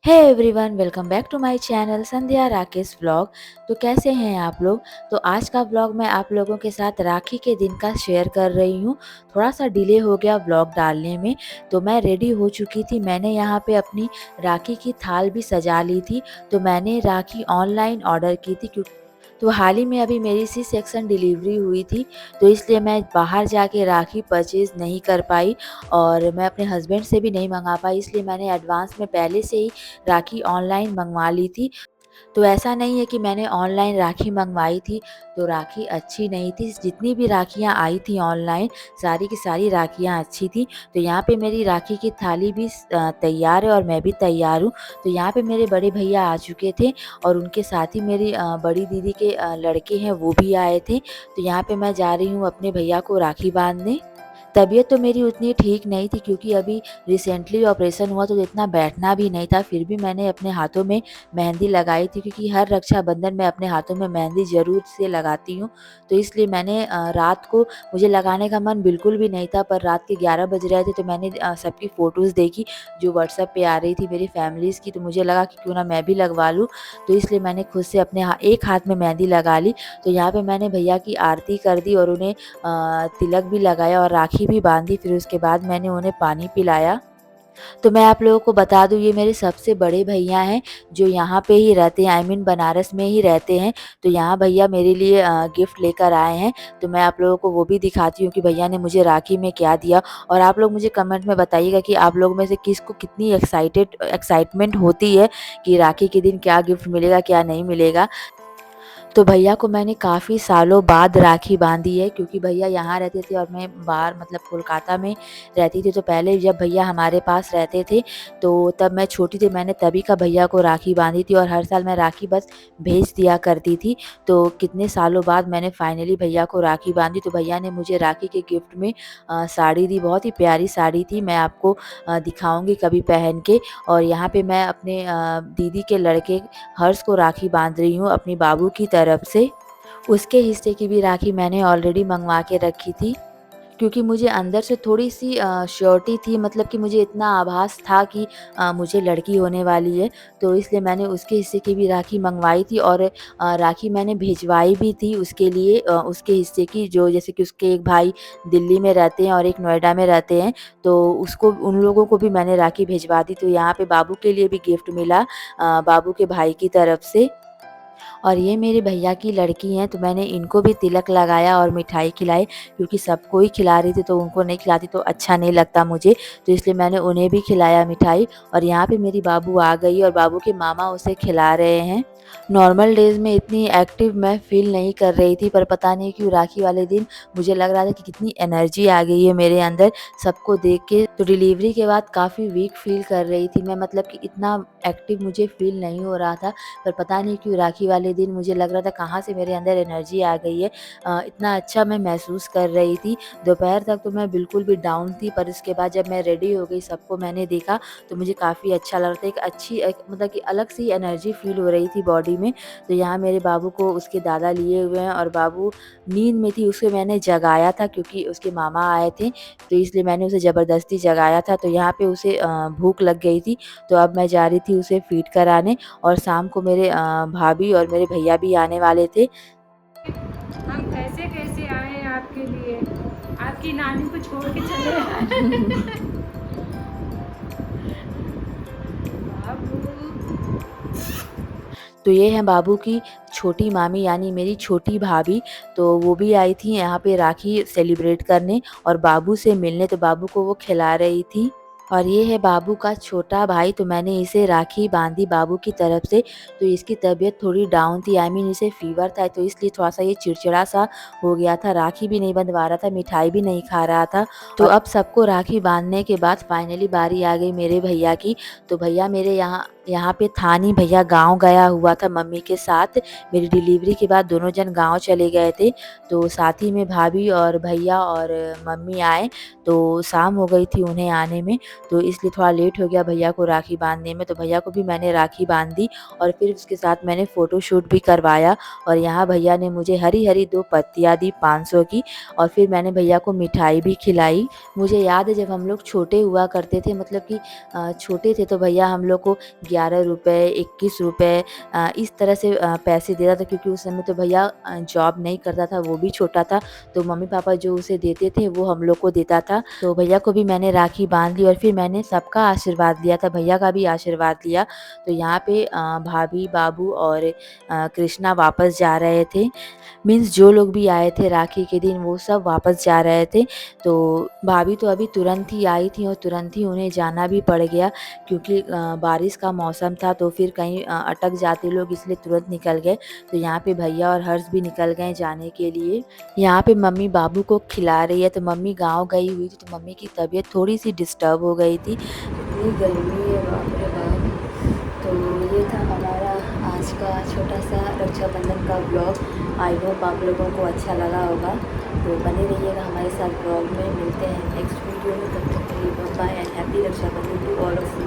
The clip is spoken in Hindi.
Hey everyone, welcome back to my channel Sandhya Rakesh vlog. तो कैसे हैं आप लोग। तो आज का व्लॉग मैं आप लोगों के साथ राखी के दिन का शेयर कर रही हूँ। थोड़ा सा डिले हो गया व्लॉग डालने में। तो मैं रेडी हो चुकी थी, मैंने यहाँ पे अपनी राखी की थाल भी सजा ली थी। तो मैंने राखी ऑनलाइन ऑर्डर की थी क्योंकि तो हाल ही में अभी मेरी सी सेक्शन डिलीवरी हुई थी। तो इसलिए मैं बाहर जाके राखी परचेज़ नहीं कर पाई और मैं अपने हस्बैंड से भी नहीं मंगा पाई, इसलिए मैंने एडवांस में पहले से ही राखी ऑनलाइन मंगवा ली थी। तो ऐसा नहीं है कि मैंने ऑनलाइन राखी मंगवाई थी तो राखी अच्छी नहीं थी। जितनी भी राखियाँ आई थी ऑनलाइन, सारी की सारी राखियाँ अच्छी थी। तो यहाँ पे मेरी राखी की थाली भी तैयार है और मैं भी तैयार हूँ। तो यहाँ पे मेरे बड़े भैया आ चुके थे और उनके साथ ही मेरी बड़ी दीदी के लड़के हैं, वो भी आए थे। तो यहाँ पे मैं जा रही हूँ अपने भैया को राखी बांधने। तबीयत तो मेरी उतनी ठीक नहीं थी क्योंकि अभी रिसेंटली ऑपरेशन हुआ तो इतना बैठना भी नहीं था। फिर भी मैंने अपने हाथों में मेहंदी लगाई थी क्योंकि हर रक्षाबंधन में अपने हाथों में मेहंदी ज़रूर से लगाती हूँ। तो इसलिए मैंने रात को मुझे लगाने का मन बिल्कुल भी नहीं था, पर रात के 11 बज रहे थे तो मैंने सबकी फ़ोटोज़ देखी जो व्हाट्सएप पे आ रही थी मेरी फैमिलीज़ की। तो मुझे लगा कि क्यों ना मैं भी लगवा लूँ। तो इसलिए मैंने खुद से अपने एक हाथ में मेहंदी लगा ली। तो यहाँ पे मैंने भैया की आरती कर दी और उन्हें तिलक भी लगाया और राखी भी बांधी। फिर उसके बाद मैंने उन्हें पानी पिलाया। तो मैं आप लोगों को बता दूँ, ये मेरे सबसे बड़े भैया हैं जो यहाँ पे ही रहते हैं, आई मीन बनारस में ही रहते हैं। तो यहाँ भैया मेरे लिए गिफ्ट लेकर आए हैं। तो मैं आप लोगों को वो भी दिखाती हूँ कि भैया ने मुझे राखी में क्या दिया। और आप लोग मुझे कमेंट में बताइएगा कि आप लोग में से किसको कितनी एक्साइटमेंट होती है कि राखी के दिन क्या गिफ्ट मिलेगा, क्या नहीं मिलेगा। तो भैया को मैंने काफ़ी सालों बाद राखी बांधी है क्योंकि भैया यहाँ रहते थे और मैं बाहर मतलब कोलकाता में रहती थी। तो पहले जब भैया हमारे पास रहते थे तो तब मैं छोटी थी, मैंने तभी का भैया को राखी बांधी थी और हर साल मैं राखी बस भेज दिया करती थी। तो कितने सालों बाद मैंने फाइनली भैया को राखी बांधी। तो भैया ने मुझे राखी के गिफ्ट में साड़ी दी, बहुत ही प्यारी साड़ी थी। मैं आपको दिखाऊंगी कभी पहन के। और यहाँ पे मैं अपने दीदी के लड़के हर्ष को राखी बांध रही हूँ अपनी बाबू की तरफ से। उसके हिस्से की भी राखी मैंने ऑलरेडी मंगवा के रखी थी क्योंकि मुझे अंदर से थोड़ी-सी श्योरिटी थी, मतलब कि मुझे इतना आभास था कि मुझे लड़की होने वाली है। तो इसलिए मैंने उसके हिस्से की भी राखी मंगवाई थी और राखी मैंने भिजवाई भी थी उसके लिए, उसके हिस्से की, जो जैसे कि उसके एक भाई दिल्ली में रहते हैं और एक नोएडा में रहते हैं। तो उसको उन लोगों को भी मैंने राखी भिजवा दी। तो यहाँ पे बाबू के लिए भी गिफ्ट मिला बाबू के भाई की तरफ से। और ये मेरे भैया की लड़की हैं, तो मैंने इनको भी तिलक लगाया और मिठाई खिलाई क्योंकि सबको ही खिला रही थी तो उनको नहीं खिलाती तो अच्छा नहीं लगता मुझे। तो इसलिए मैंने उन्हें भी खिलाया मिठाई। और यहाँ पे मेरी बाबू आ गई और बाबू के मामा उसे खिला रहे हैं। नॉर्मल डेज़ में इतनी एक्टिव मैं फ़ील नहीं कर रही थी, पर पता नहीं क्यों राखी वाले दिन मुझे लग रहा था कि कितनी एनर्जी आ गई है मेरे अंदर सबको देख के। तो डिलीवरी के बाद काफ़ी वीक फ़ील कर रही थी मैं, मतलब कि इतना एक्टिव मुझे फ़ील नहीं हो रहा था। पर पता नहीं क्यों राखी वाले दिन मुझे लग रहा था कहाँ से मेरे अंदर एनर्जी आ गई है। इतना अच्छा मैं महसूस कर रही थी। दोपहर तक तो मैं बिल्कुल भी डाउन थी, पर उसके बाद जब मैं रेडी हो गई, सबको मैंने देखा तो मुझे काफ़ी अच्छा लग रहा था। एक मतलब कि अलग सी एनर्जी फ़ील हो रही थी बॉडी में। तो यहाँ मेरे बाबू को उसके दादा लिए हुए हैं और बाबू नींद में थी, उसे मैंने जगाया था क्योंकि उसके मामा आए थे। तो इसलिए मैंने उसे ज़बरदस्ती जगाया था। तो यहाँ पे उसे भूख लग गई थी, तो अब मैं जा रही थी उसे फ़ीड कराने। और शाम को मेरे भाभी और मेरे भैया भी आने वाले थे। हम कैसे कैसे आए हैं आपके लिए, आपकी नानी को छोड़ के चले आए। बाबू। तो ये है बाबू की छोटी मामी यानी मेरी छोटी भाभी। तो वो भी आई थी यहाँ पे राखी सेलिब्रेट करने और बाबू से मिलने, तो बाबू को वो खिला रही थी। और ये है बाबू का छोटा भाई, तो मैंने इसे राखी बांधी बाबू की तरफ से। तो इसकी तबीयत थोड़ी डाउन थी, आई मीन इसे फ़ीवर था, तो इसलिए थोड़ा-सा ये चिड़चिड़ा सा हो गया था। राखी भी नहीं बँधवा रहा था, मिठाई भी नहीं खा रहा था। तो अब सबको राखी बाँधने के बाद फाइनली बारी आ गई मेरे भैया की। तो भैया मेरे यहाँ यहाँ पे था नहीं, भैया गाँव गया हुआ था मम्मी के साथ। मेरी डिलीवरी के बाद दोनों जन गाँव चले गए थे। तो साथ ही में भाभी और भैया और मम्मी आए। तो शाम हो गई थी उन्हें आने में, तो इसलिए थोड़ा लेट हो गया भैया को राखी बांधने में। तो भैया को भी मैंने राखी बांध दी और फिर उसके साथ मैंने फ़ोटोशूट भी करवाया। और यहाँ भैया ने मुझे हरी-हरी 2 पत्तियाँ दी 500 की और फिर मैंने भैया को मिठाई भी खिलाई। मुझे याद है जब हम लोग छोटे हुआ करते थे, मतलब कि छोटे थे, तो भैया हम लोग को ₹11, ₹21 इस तरह से पैसे देता था, क्योंकि उस समय तो भैया जॉब नहीं करता था, वो भी छोटा था, तो मम्मी-पापा जो उसे देते थे वो हम लोग को देता था। तो भैया को भी मैंने राखी बाँध ली और फिर मैंने सबका आशीर्वाद लिया था, भैया का भी आशीर्वाद लिया। तो यहाँ पे भाभी, बाबू और कृष्णा वापस जा रहे थे। मीन्स जो लोग भी आए थे राखी के दिन वो सब वापस जा रहे थे। तो भाभी तो अभी तुरंत ही आई थी और तुरंत ही उन्हें जाना भी पड़ गया, क्योंकि बारिश का मौसम था, तो फिर कहीं अटक जाते लोग, इसलिए तुरंत निकल गए। तो यहाँ पे भैया और हर्ष भी निकल गए जाने के लिए। यहाँ पे मम्मी बाबू को खिला रही है, तो मम्मी गाँव गई हुई थी, तो मम्मी की तबीयत थोड़ी सी डिस्टर्ब हो गई थी। इतनी गर्मी है, बाप रे बाप। तो ये था हमारा आज का छोटा सा रक्षाबंधन का ब्लॉग। आई होप आप लोगों को अच्छा लगा होगा। तो बने रहिएगा हमारे साथ ब्लॉग में। मिलते हैं नेक्स्ट वीडियो में, तब तक के लिए bye and happy Rakshabandhan to all of you.